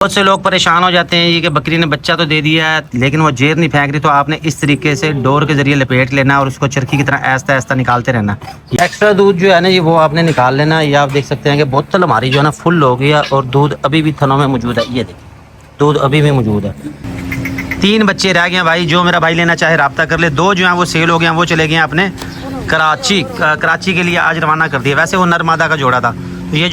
बहुत से लोग परेशान हो जाते हैं ये कि बकरी ने बच्चा तो दे दिया है लेकिन वो जेर नहीं फेंक रही, तो आपने इस तरीके से डोर के जरिए लपेट लेना और उसको चरखी की तरह ऐसा ऐसा निकालते रहना। एक्स्ट्रा दूध जो है ना ये वो आपने निकाल लेना। ये आप देख सकते हैं कि बोतल हमारी जो है ना फुल हो गई है और दूध अभी भी थनों में मौजूद है। ये देखिए दूध अभी भी मौजूद है। 3 बच्चे रह गए भाई, जो मेरा भाई लेना चाहे रब्ता कर ले। 2 जो हैं वो सेल हो गए, वो चले गए अपने कराची के लिए आज रवाना कर दिया। वैसे वो नर मादा का जोड़ा था। तो ये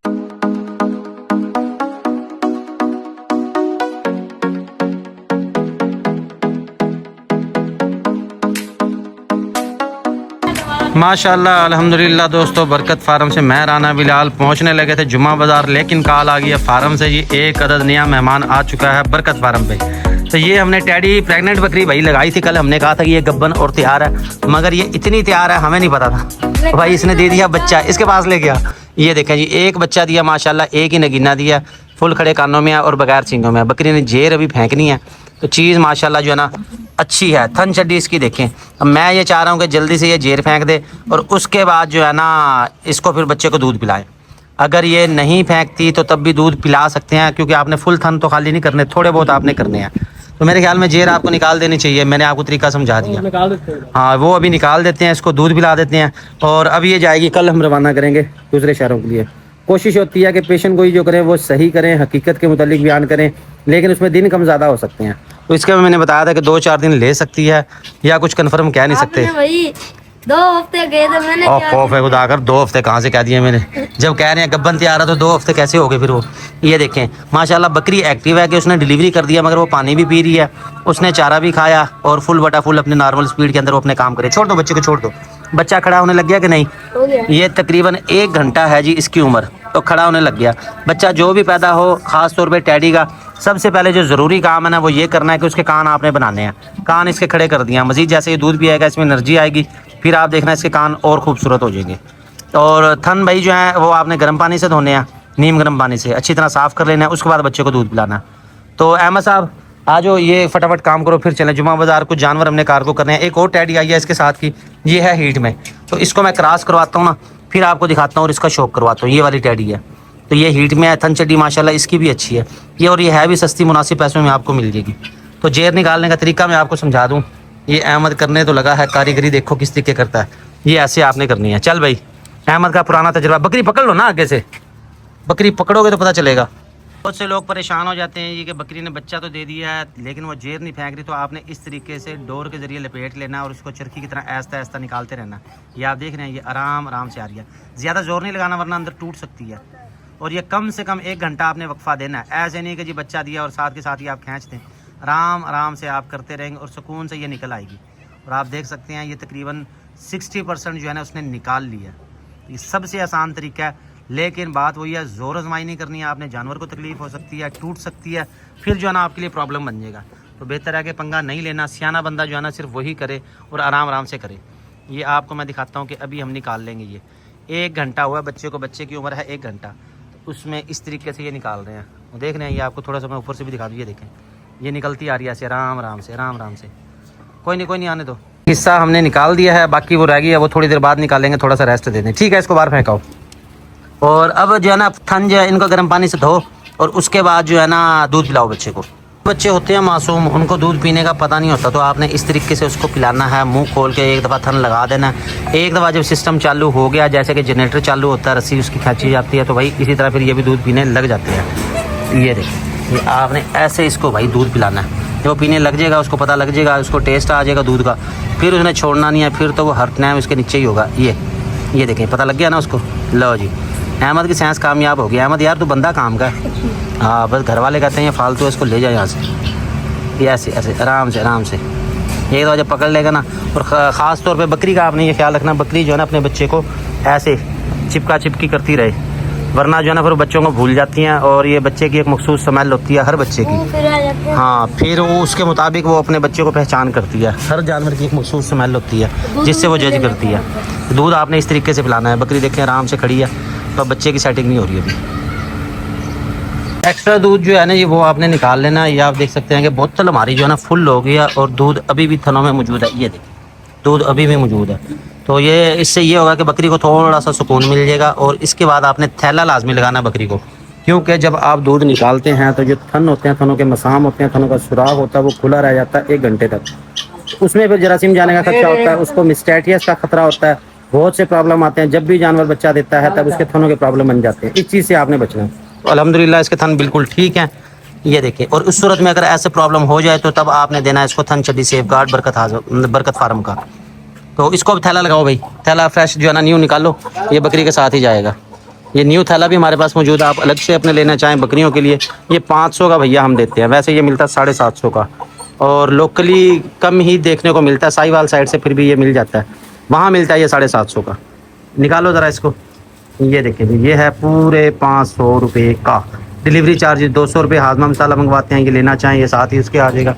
माशाल्लाह अल्हम्दुलिल्लाह दोस्तों, बरकत फार्म से मैं राना बिलाल पहुंचने लगे थे जुम्मा बाज़ार, लेकिन कॉल आ गया फार्म से जी एक अदद नया मेहमान आ चुका है बरकत फार्म पे। तो ये हमने टैडी प्रेग्नेंट बकरी भाई लगाई थी कल। हमने कहा था कि ये गब्बन और तैयार है, मगर ये इतनी तैयार है हमें नहीं पता था। तो भाई इसने दे दिया बच्चा, इसके पास ले गया। ये देखें जी एक बच्चा दिया माशाल्लाह, एक ही नगीना दिया, फुल खड़े कानों में है और बगैर सींगों में है। बकरी ने जेर अभी फेंकनी है, तो चीज़ माशाल्लाह जो है ना अच्छी है। थन चड्डी इसकी देखें। अब मैं ये चाह रहा हूँ कि जल्दी से ये जेर फेंक दे और उसके बाद जो है ना इसको फिर बच्चे को दूध पिलाएं। अगर ये नहीं फेंकती तो तब भी दूध पिला सकते हैं, क्योंकि आपने फुल थन तो खाली नहीं करने, थोड़े बहुत आपने करने हैं। तो मेरे ख्याल में जेर आपको निकाल देनी चाहिए। मैंने आपको तरीका समझा दिया। हाँ वो अभी निकाल देते हैं, इसको दूध पिला देते हैं और अब ये जाएगी। कल हम रवाना करेंगे दूसरे शहरों के लिए। कोशिश होती है कि पेशेंट कोई जो करे वो सही करें, हकीकत के मुतालिक बयान करें, लेकिन उसमें दिन कम ज़्यादा हो सकते हैं। तो इसके में मैंने बताया था कि 2-4 दिन ले सकती है या कुछ कंफर्म कह नहीं सकते। भाई 2 हफ्ते गए थे मैंने। खौफ है खुदा कर, 2 हफ्ते कहाँ से कह दिए मैंने। जब कह रहे हैं गब्बन तैयार है तो 2 हफ्ते कैसे हो गए फिर वो। ये देखें माशाल्लाह बकरी एक्टिव है कि उसने डिलीवरी कर दिया, मगर वो पानी भी पी रही है, उसने चारा भी खाया और फुल बटा फुल अपने नॉर्मल स्पीड के अंदर वो अपने काम करे। छोड़ दो बच्चे को, छोड़ दो। बच्चा खड़ा होने लग गया कि नहीं? हो गया। ये तकरीबन 1 घंटा है जी इसकी उम्र, तो खड़ा होने लग गया। बच्चा जो भी पैदा हो, ख़ास तौर पे टैडी का सबसे पहले जो ज़रूरी काम है ना वो ये करना है कि उसके कान आपने बनाने हैं। कान इसके खड़े कर दिया। मज़ीद जैसे ये दूध पिएगा इसमें एनर्जी आएगी, फिर आप देखना इसके कान और खूबसूरत हो जाएंगे। और थन भाई जो है वो आपने गर्म पानी से धोने हैं, नीम गर्म पानी से अच्छी तरह साफ़ कर लेना है। उसके बाद बच्चे को दूध पिलाना। तो अहमद साहब आ जाओ, ये फटाफट काम करो फिर चलें जुम्मा बाज़ार। कुछ जानवर हमने कार को करने हैं। एक और टैडी आई है इसके साथ की, ये है हीट में, तो इसको मैं क्रॉस करवाता हूँ ना, फिर आपको दिखाता हूँ और इसका शौक करवाता हूँ। ये वाली टैडी है, तो ये हीट में है। थन चड्डी माशाल्लाह इसकी भी अच्छी है ये, और ये है भी सस्ती, मुनासिब पैसों में आपको मिल जाएगी। तो जेर निकालने का तरीका मैं आपको समझा दूँ। ये अहमद करने तो लगा है, कारीगरी देखो किस तरीके करता है। ये ऐसे आपने करनी है। चल भाई अहमद का पुराना तजुर्बा। बकरी पकड़ लो ना आगे से, बकरी पकड़ोगे तो पता चलेगा। बहुत से लोग परेशान हो जाते हैं ये कि बकरी ने बच्चा तो दे दिया है लेकिन वो जेर नहीं फेंक रही, तो आपने इस तरीके से डोर के जरिए लपेट लेना और उसको चरखी की तरह ऐसा ऐसा निकालते रहना। ये आप देख रहे हैं ये आराम आराम से आ रही है। ज़्यादा जोर नहीं लगाना वरना अंदर टूट सकती है। और ये कम से कम 1 घंटा आपने वक्फा देना है। ऐसे नहीं कि जी बच्चा दिया और साथ के साथ ही आप खींच दें। आराम आराम से आप करते रहेंगे और सुकून से ये निकल आएगी। और आप देख सकते हैं ये तकरीबन 60% जो है ना उसने निकाल लिया। ये सबसे आसान तरीका है, लेकिन बात वही है ज़ोर आजमाई नहीं करनी है आपने। जानवर को तकलीफ़ हो सकती है, टूट सकती है, फिर जो है ना आपके लिए प्रॉब्लम बन जाएगा। तो बेहतर है कि पंगा नहीं लेना। सियाना बंदा जो है ना सिर्फ वही करे और आराम आराम से करे। ये आपको मैं दिखाता हूँ कि अभी हम निकाल लेंगे। ये 1 घंटा हुआ बच्चे को, बच्चे की उम्र है 1 घंटा, तो उसमें इस तरीके से ये निकाल रहे हैं। देख रहे हैं ये आपको थोड़ा सा मैं ऊपर से भी दिखा दूँ। ये देखें ये निकलती आ रही है ऐसे आराम आराम से, आराम आराम से। कोई नहीं आने दो। हिस्सा हमने निकाल दिया है, बाकी वो रह गई है, वो थोड़ी देर बाद निकालेंगे। थोड़ा सा रेस्ट दे दें, ठीक है? इसको बाहर फेंकाओ। और अब जो है ना थन जो है इनको गर्म पानी से धो और उसके बाद जो है ना दूध पिलाओ बच्चे को। बच्चे होते हैं मासूम, उनको दूध पीने का पता नहीं होता, तो आपने इस तरीके से उसको पिलाना है। मुंह खोल के 1 दफ़ा थन लगा देना है। 1 दफ़ा जब सिस्टम चालू हो गया, जैसे कि जनरेटर चालू होता है, रस्सी उसकी खींची जाती है, तो भाई इसी तरह फिर ये भी दूध पीने लग जाते हैं। ये देखिए ये आपने ऐसे इसको भाई दूध पिलाना है। जब वो पीने लग जाएगा उसको पता लग जाएगा, उसको टेस्ट आ जाएगा दूध का, फिर उसने छोड़ना नहीं है, फिर तो वो हर टाइम उसके नीचे ही होगा। ये देखें पता लग गया ना उसको। लो जी अहमद की साइंस कामयाब हो गई। अहमद यार तू बंदा काम का। हाँ बस घर वाले कहते हैं ये फालतू है, इसको ले जाए यहाँ से। ये ऐसे ऐसे आराम से आराम से 1 दफ़ा जब पकड़ लेगा ना। और ख़ास तौर पे बकरी का आपने ये ख्याल रखना, बकरी जो है ना अपने बच्चे को ऐसे चिपका चिपकी करती रहे, वरना जो है ना फिर बच्चों को भूल जाती हैं। और ये बच्चे की एक मखसूस स्मेल होती है हर बच्चे की। हाँ फिर वो उसके मुताबिक वो अपने बच्चे को पहचान करती है। हर जानवर की एक मखसूस स्मेल होती है जिससे वो जज करती है। दूध आपने इस तरीके से पिलाना है। बकरी देखें आराम से खड़ी है, तो बच्चे की सेटिंग नहीं हो रही अभी। एक्स्ट्रा दूध जो है ना ये वो आपने निकाल लेना। ये आप देख सकते हैं कि बोतल हमारी जो है ना फुल हो गई है और दूध अभी भी थनों में मौजूद है। ये देखिए दूध अभी भी मौजूद है। तो ये इससे ये होगा कि बकरी को थोड़ा सा सुकून मिल जाएगा। और इसके बाद आपने थैला लाजमी लगाना बकरी को। क्योंकि जब आप दूध निकालते हैं तो जो थन होते हैं, थनों के मसाम होते हैं, थनों का सुराग होता है, वो खुला रह जाता है 1 घंटे तक। उसमें फिर जरासीम जाने का खतरा होता है, उसको मिस्टैटियस का खतरा होता है, बहुत से प्रॉब्लम आते हैं। जब भी जानवर बच्चा देता है तब उसके थनों के प्रॉब्लम बन जाते हैं। इस चीज़ से आपने बचना है। तो अल्हम्दुलिल्लाह इसके थन बिल्कुल ठीक हैं, ये देखिए। और उस सूरत में अगर ऐसे प्रॉब्लम हो जाए तो तब आपने देना है इसको थन चड्डी सेफ गार्ड बरकत फार्म का। तो इसको अब थैला लगाओ भाई, थैला फ्रेश जो है ना न्यू निकालो, ये बकरी के साथ ही जाएगा। ये न्यू थैला भी हमारे पास मौजूद है, आप अलग से अपने लेना चाहें बकरियों के लिए। ये 500 का भैया हम देते हैं, वैसे ये मिलता है 750 का, और लोकली कम ही देखने को मिलता है। साहिवाल साइड से फिर भी ये मिल जाता है, वहाँ मिलता है ये 750 का। निकालो ज़रा इसको, ये देखिए ये है पूरे 500 रुपये का। डिलीवरी चार्जेस 200 रुपये। हाजमा मसाला मंगवाते हैं, ये लेना चाहें ये साथ ही उसके आ जाएगा।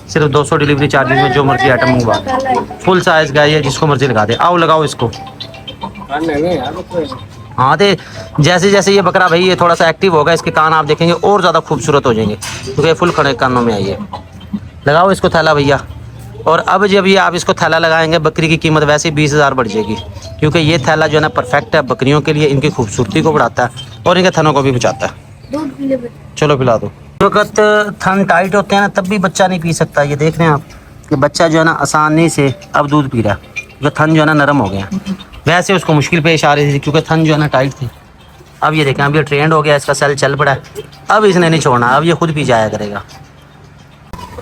सिर्फ 200 डिलीवरी चार्जेस में जो मर्जी आइटम मंगवा। फुल साइज़ का ये, जिसको मर्जी लगा दे। आओ लगाओ इसको। हाँ तो जैसे जैसे ये बकरा भाई ये थोड़ा सा एक्टिव होगा, इसके कान आप देखेंगे और ज़्यादा खूबसूरत हो जाएंगे, क्योंकि फुल खड़े कानों में आइए। लगाओ इसको थैला भैया। और अब जब ये आप इसको थैला लगाएंगे, बकरी की कीमत वैसे ही 20,000 बढ़ जाएगी, क्योंकि ये थैला जो है ना परफेक्ट है बकरियों के लिए। इनकी खूबसूरती को बढ़ाता है और इनके थनों को भी बचाता है। चलो पिला दो। वक्त थन टाइट होते हैं ना तब भी बच्चा नहीं पी सकता। ये देख रहे हैं आप कि बच्चा जो है ना आसानी से अब दूध पी रहा है, जो थन जो है ना नरम हो गए हैं। वैसे उसको मुश्किल पेश आ रही थी क्योंकि थन जो है ना टाइट थी। अब ये देखें, अब ये ट्रेंड हो गया, इसका सेल चल पड़ा है, अब इसने नहीं छोड़ना, अब ये खुद पी जाया करेगा।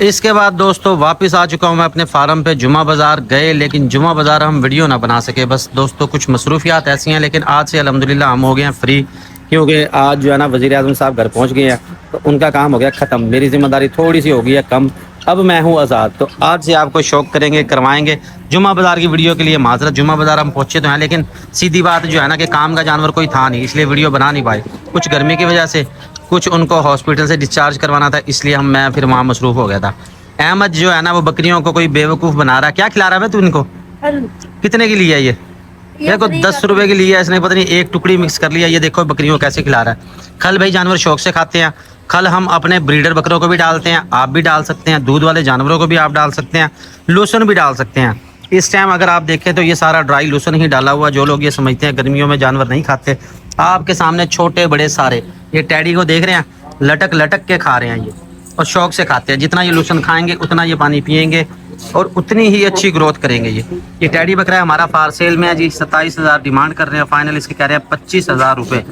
इसके बाद दोस्तों वापस आ चुका हूँ मैं अपने फार्म पे। जुमा बाज़ार गए, लेकिन जुमा बाज़ार हम वीडियो ना बना सके, बस दोस्तों कुछ मसरूफियात ऐसी हैं। लेकिन आज से अल्हम्दुलिल्लाह हम हो गए हैं फ्री, क्योंकि आज जो है ना वज़ीर आज़म साहब घर पहुँच गए हैं, तो उनका काम हो गया ख़त्म। मेरी ज़िम्मेदारी थोड़ी सी हो गई है कम, अब मैं हूँ आज़ाद। तो आज से आपको शौक करेंगे, करवाएंगे। जुमा बाज़ार की वीडियो के लिए माजरत, जुमा बाज़ार हम पहुँचे तो हैं, लेकिन सीधी बात जो है ना कि काम का जानवर कोई था नहीं, इसलिए वीडियो बना नहीं पाए। कुछ गर्मी की वजह से, कुछ उनको हॉस्पिटल से डिस्चार्ज करवाना था, इसलिए मैं फिर वहाँ मसरूफ़ हो गया था। अहमद जो है ना वो बकरियों को कोई बेवकूफ़ बना रहा है। क्या खिला रहा है तू इनको? कितने की लिया ये? देखो 10 रुपए की लिया इसने, पता नहीं एक टुकड़ी मिक्स कर लिया। ये देखो बकरियों को कैसे खिला रहा है। खल भाई जानवर शौक से खाते हैं। खल हम अपने ब्रीडर बकरों को भी डालते हैं, आप भी डाल सकते हैं, दूध वाले जानवरों को भी आप डाल सकते हैं, लूसन भी डाल सकते हैं। इस टाइम अगर आप देखें तो ये सारा ड्राई लूसन ही डाला हुआ। जो लोग ये समझते हैं गर्मियों में जानवर नहीं खाते, आपके सामने छोटे बड़े सारे, ये टैडी को देख रहे हैं, लटक लटक के खा रहे हैं ये, और शौक से खाते हैं। जितना ये लूसन खाएंगे उतना ये पानी पिएंगे और उतनी ही अच्छी ग्रोथ करेंगे। ये टैडी बकरा है हमारा फार सेल में है जी। 27,000 डिमांड कर रहे हैं, फाइनल इसके कह रहे हैं 25,000 रुपये।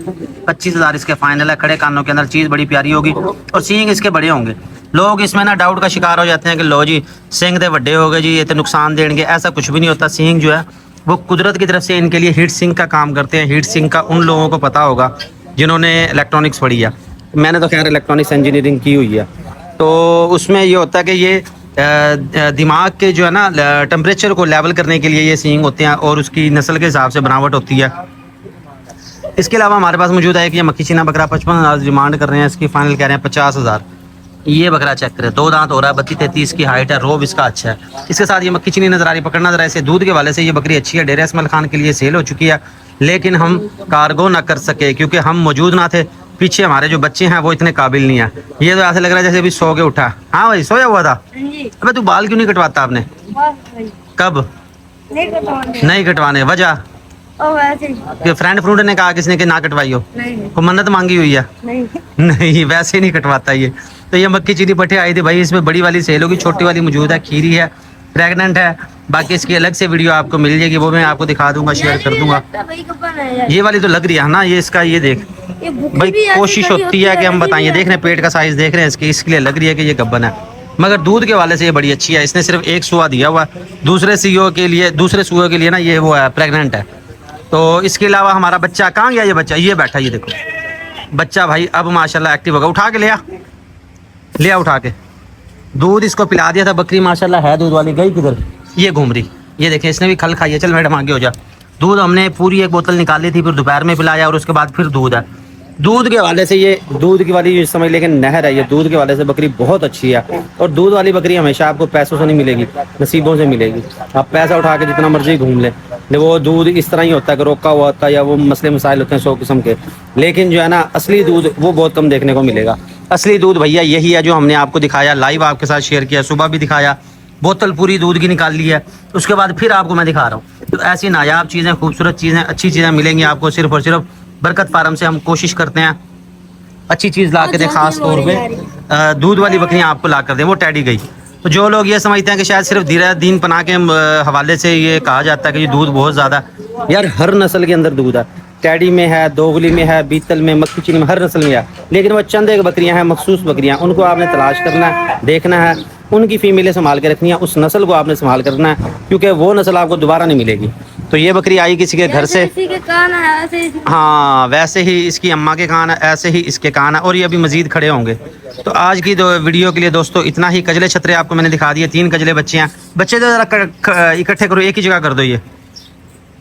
25,000 इसके फाइनल है। खड़े कानों के अंदर चीज़ बड़ी प्यारी होगी और सींग इसके बड़े होंगे। लोग इसमें ना डाउट का शिकार हो जाते हैं कि लो जी सींग तो बड़े हो गए जी, ये तो नुकसान देंगे। ऐसा कुछ भी नहीं होता। सींग जो है वो कुदरत की तरफ से इनके लिए हीट सिंक का काम करते हैं। हीट सिंक का उन लोगों को पता होगा जिन्होंने इलेक्ट्रॉनिक्स पढ़ी है। मैंने तो खैर इलेक्ट्रॉनिक्स इंजीनियरिंग की हुई है। तो उसमें ये होता है कि ये दिमाग के जो है ना टेम्परेचर को लेवल करने के लिए ये सींग होते हैं, और उसकी नस्ल के हिसाब से बनावट होती है। इसके अलावा हमारे पास मौजूद है कि ये मक्खी चीना बकरा 55,000 डिमांड कर रहे हैं, इसकी फाइनल कह रहे हैं 50,000। ये बकरा चेक करें, 2 दांत हो रहा है, 32-33 की हाइट है, रोब इसका अच्छा है। इसके साथ ये मक्खी चीनी नजर आ रही, पकड़ना जरा इसे। दूध के वाले से ये बकरी अच्छी है, डेरा इस्माइल खान के लिए सेल हो चुकी है, लेकिन हम कार्गो ना कर सके क्योंकि हम मौजूद ना थे। पीछे हमारे जो बच्चे हैं वो इतने काबिल नहीं है। ये तो ऐसे लग रहा है जैसे अभी सो के उठा। हाँ भाई सोया हुआ था। अबे तू बाल क्यों नहीं कटवाता आपने? कब नहीं कटवाने? वजह फ्रेंड फ्रूंड ने कहा किसने कि ना कटवाइयो? को मन्नत मांगी हुई है? नहीं वैसे नहीं कटवाता ये। तो ये मक्खी चीनी पट्टे आई थी भाई, इसमें बड़ी वाली सेल होगी, छोटी वाली मौजूद है, खीरी है, प्रेग्नेंट है। बाकी इसकी अलग से वीडियो आपको मिल जाएगी, वो मैं आपको दिखा दूंगा, शेयर कर दूंगा। ये वाली तो लग रही है ना, ये इसका ये देख भाई, कोशिश होती है कि हम बताएं। देख रहे हैं पेट का साइज देख रहे हैं इसके, इसके लिए लग रही है कि ये गब्बन है, मगर दूध के वाले से ये बड़ी अच्छी है। इसने सिर्फ एक सुआ दिया हुआ, दूसरे सुए के लिए ना ये वो है, प्रेग्नेंट है। तो इसके अलावा हमारा बच्चा कहाँ गया? ये बच्चा ये बैठा, ये देखो बच्चा भाई अब माशाल्लाह एक्टिव होगा। उठा के ले आ उठा के। दूध इसको पिला दिया था, बकरी माशाल्लाह है दूध वाली। गई किधर? ये घूम रही, ये देखें इसने भी खल खाई है। चल मैडम आगे हो जा। दूध हमने पूरी एक बोतल निकाली थी, फिर दोपहर में पिलाया और उसके बाद फिर दूध है। दूध के वाले से ये दूध की वाली समझ लेकिन नहर है, ये दूध के वाले से बकरी बहुत अच्छी है। और दूध वाली बकरी हमेशा आपको पैसों से नहीं मिलेगी, नसीबों से मिलेगी। आप पैसा उठा के जितना मर्जी घूम ले, वो दूध इस तरह ही होता है कि रोका हुआ होता है, या वो मसले मसाइल होते हैं 100 किस्म के। लेकिन जो है ना असली दूध वो बहुत कम देखने को मिलेगा। असली दूध भैया यही है जो हमने आपको दिखाया, लाइव आपके साथ शेयर किया, सुबह भी दिखाया, बोतल पूरी दूध की निकाल ली है, उसके बाद फिर आपको मैं दिखा रहा हूँ। तो ऐसी नायाब चीज़ें, खूबसूरत चीज़ें, अच्छी चीज़ें मिलेंगी आपको सिर्फ और सिर्फ बरकत फार्म से। हम कोशिश करते हैं अच्छी चीज़ ला के दें, खास तौर पे दूध वाली बकरियां आपको ला कर दें। वो टैडी गई। तो जो लोग ये समझते हैं कि शायद सिर्फ धीरे दीन पना के हवाले से ये कहा जाता है कि ये दूध बहुत ज़्यादा, यार हर नस्ल के अंदर दूध है। टैडी में है, दोगली में है, बीतल में, मक्खी चिली में, हर नस्ल में है। लेकिन वो चंद एक बकरियां हैं, मखसूस बकरियां, उनको आपने तलाश करना है, देखना है, उनकी फीमेलें संभाल के रखनी है, उस नस्ल को आपने संभाल करना है, क्योंकि वो नस्ल आपको दोबारा नहीं मिलेगी। तो ये बकरी आई किसी के घर से, इसी के कान है वैसे हाँ वैसे ही इसकी अम्मा के कान है, ऐसे ही इसके कान है, और ये अभी मजीद खड़े होंगे। तो आज की वीडियो के लिए दोस्तों इतना ही। कजले छतरे आपको मैंने दिखा दिए, 3 कजले बच्चे हैं। बच्चे तो ज़रा इकट्ठे करो, एक ही जगह कर दो। ये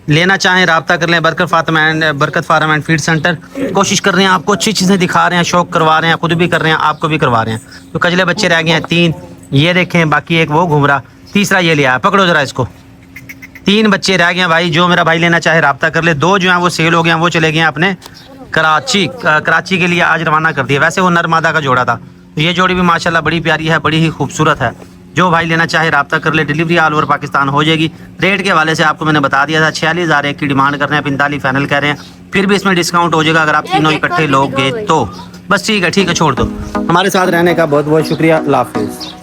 लेना चाहें रब्ता कर लें, बरकत फार्म एंड फीड सेंटर। कोशिश कर रहे हैं, आपको अच्छी चीज़ें दिखा रहे हैं, शौक करवा रहे हैं, खुद भी कर रहे हैं, आपको भी करवा रहे हैं। तो कजले बच्चे रह गए हैं 3, ये देखें, बाकी एक वो घूम रहा, तीसरा ये लिया, पकड़ो ज़रा इसको। 3 बच्चे रह गए हैं भाई। जो मेरा भाई लेना चाहे रब्ता कर ले। 2 जो हैं वो सेल हो गए हैं, वो चले गए हैं अपने कराची के लिए आज रवाना कर दिया। वैसे वो नर मादा का जोड़ा था। तो ये जोड़ी भी माशाल्लाह बड़ी प्यारी है, बड़ी ही खूबसूरत है। जो भाई लेना चाहे रब्ता कर ले। डिलीवरी ऑल ओवर पाकिस्तान हो जाएगी। रेट के हवाले से आपको मैंने बता दिया था, 46,000 एक की डिमांड कर रहे हैं, 45 फाइनल कह रहे हैं। फिर भी इसमें डिस्काउंट हो जाएगा अगर आप तीनों इकट्ठे लोगे तो। बस ठीक है, छोड़ दो। हमारे साथ रहने का बहुत बहुत शुक्रिया। अल्लाह हाफिज़।